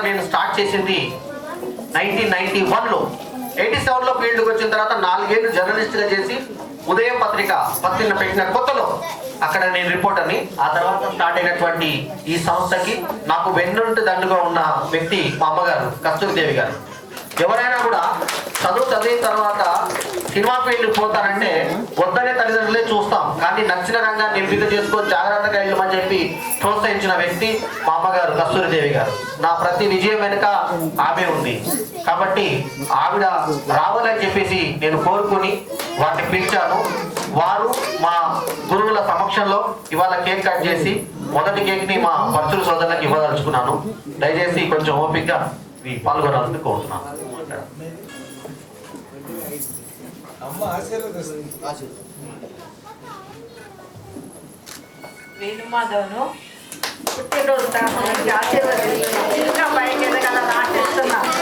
నేను స్టార్ట్ చేసింది 1991లో. 87లో ఫీల్డ్కి వచ్చిన తర్వాత 4 ఏళ్ళు జర్నలిస్ట్గా చేసి ఉదయం పత్రిక పెట్టిన కొత్తలో అక్కడ నేను రిపోర్టర్ని. ఆ తర్వాత స్టార్ట్ అయినటువంటి ఈ సంస్థకి నాకు వెన్నుంటి దండుగా ఉన్న వ్యక్తి మా అమ్మగారు కస్తూరిదేవి గారు. ఎవరైనా కూడా చదివిన తర్వాత సినిమా ఫీల్డ్కి పోతారంటే వద్దనే తల్లిదండ్రులే చూస్తాం, కానీ నచ్చిన రంగాన్ని ఎంపిక చేసుకొని జాగ్రత్తగా వెళ్ళమని చెప్పి ప్రోత్సహించిన వ్యక్తి మా అమ్మగారు కస్తూరిదేవి గారు. నా ప్రతి విజయం వెనుక ఆమె ఉంది. కాబట్టి ఆవిడ రావాలని చెప్పేసి నేను కోరుకుని వారిని పిలిచాను. వారు మా గురువుల సమక్షంలో ఇవాళ కేక్ కట్ చేసి మొదటి కేక్ని మా పరుచుల సోదరులకు ఇవ్వదలుచుకున్నాను. దయచేసి కొంచెం ఓపికగా పాల్గొనాలని కోరుతున్నాను. వేణుమాధవ్ను పుట్టినరోజు తరఫున ఆశీర్వదించి ఇంకా పైకి ఎదగాలని ఆశిస్తున్నాను.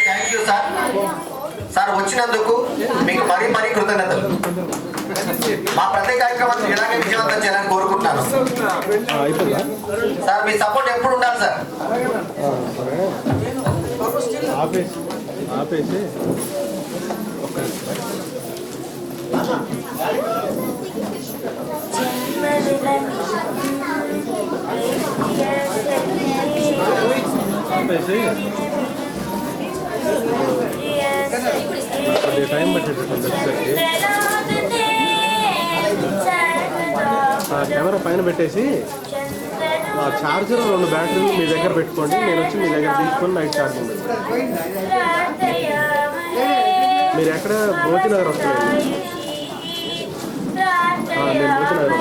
Thank you sir. సార్ వచ్చినందుకు మీకు మరీ కృతజ్ఞతలు. మా ప్రతి కార్యక్రమాన్ని ఇలాగే విజయవంతం చేయాలని కోరుకుంటున్నాను. సార్ మీ సపోర్ట్ ఎప్పుడు ఉండాలి సార్. టైం కెమెరా పైన పెట్టేసి ఆ ఛార్జర్ 2 బ్యాటరీలు మీ దగ్గర పెట్టుకోండి. నేను వచ్చి మీ దగ్గర తీసుకొని నైట్ ఛార్జింగ్ మీరు ఎక్కడ భోజనగర్ వస్తున్నారు? నేను భోజనగర్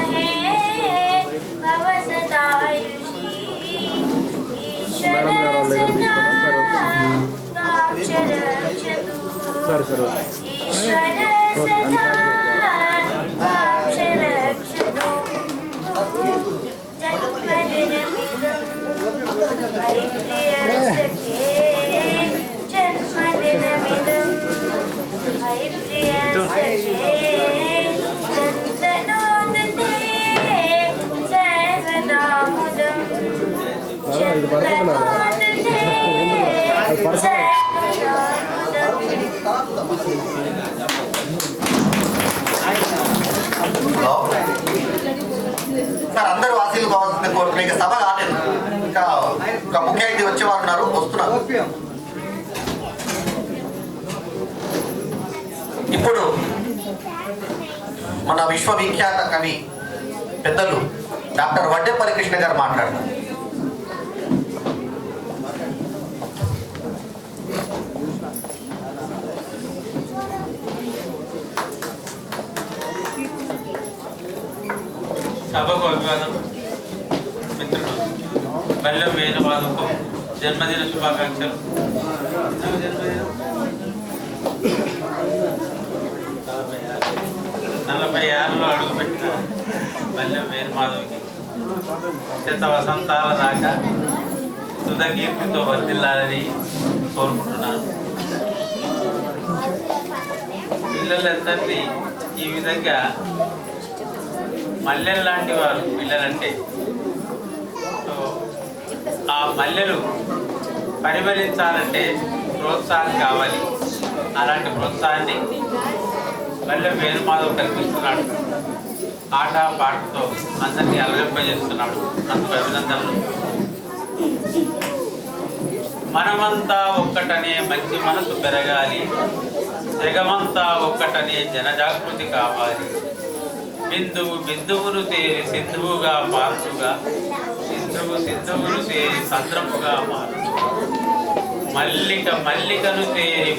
మేడం గారు వాళ్ళ దగ్గర తీసుకున్నాను. సరే ఇది పడుతున్నారు. సార్ అందరూ వాసీలు కావాల్సింది కోరుకునే ఇంకా సభ కాలేదు. ఇంకా ఒక ముఖ్య అతిథి వచ్చేవారు ఉన్నారు, వస్తున్నారు. ఇప్పుడు మన విశ్వవిఖ్యాత కవి పెద్దలు డాక్టర్ వడ్డేపల్లి కృష్ణ గారు మాట్లాడతారు. సభకు అభివాదం. మిత్రుడు బల్లెం వేణుమాధవ్కు జన్మదిన శుభాకాంక్షలు. 46లో అడుగుపెట్టిన బల్లెం వేణుమాధవ్కి శత వసంతాల దాకా సుధకీర్తితో వర్ధిల్లాలని కోరుకుంటున్నాను. పిల్లలందరినీ ఈ విధంగా మల్లెలు లాంటి వారు పిల్లలంటే ఆ మల్లెలు పరిమళించాలంటే ప్రోత్సాహం కావాలి. అలాంటి ప్రోత్సాహాన్ని బల్లెం వేణుమాధవ్ కల్పిస్తున్నాడు. ఆట పాటతో అందరినీ అలరింపజేస్తున్నాడు. అందుకు అభినందనలు. మనమంతా ఒక్కటనే మంచి మనసు పెరగాలి, జగమంతా ఒక్కటనే జనజాగృతి కావాలి. బిందువు బిందువును తేరి సింధువుగా మారుతుగా, సింధువు సింధువును తేరి సంద్రముగా మారుతుగా, మల్లిక మల్లికను తేరి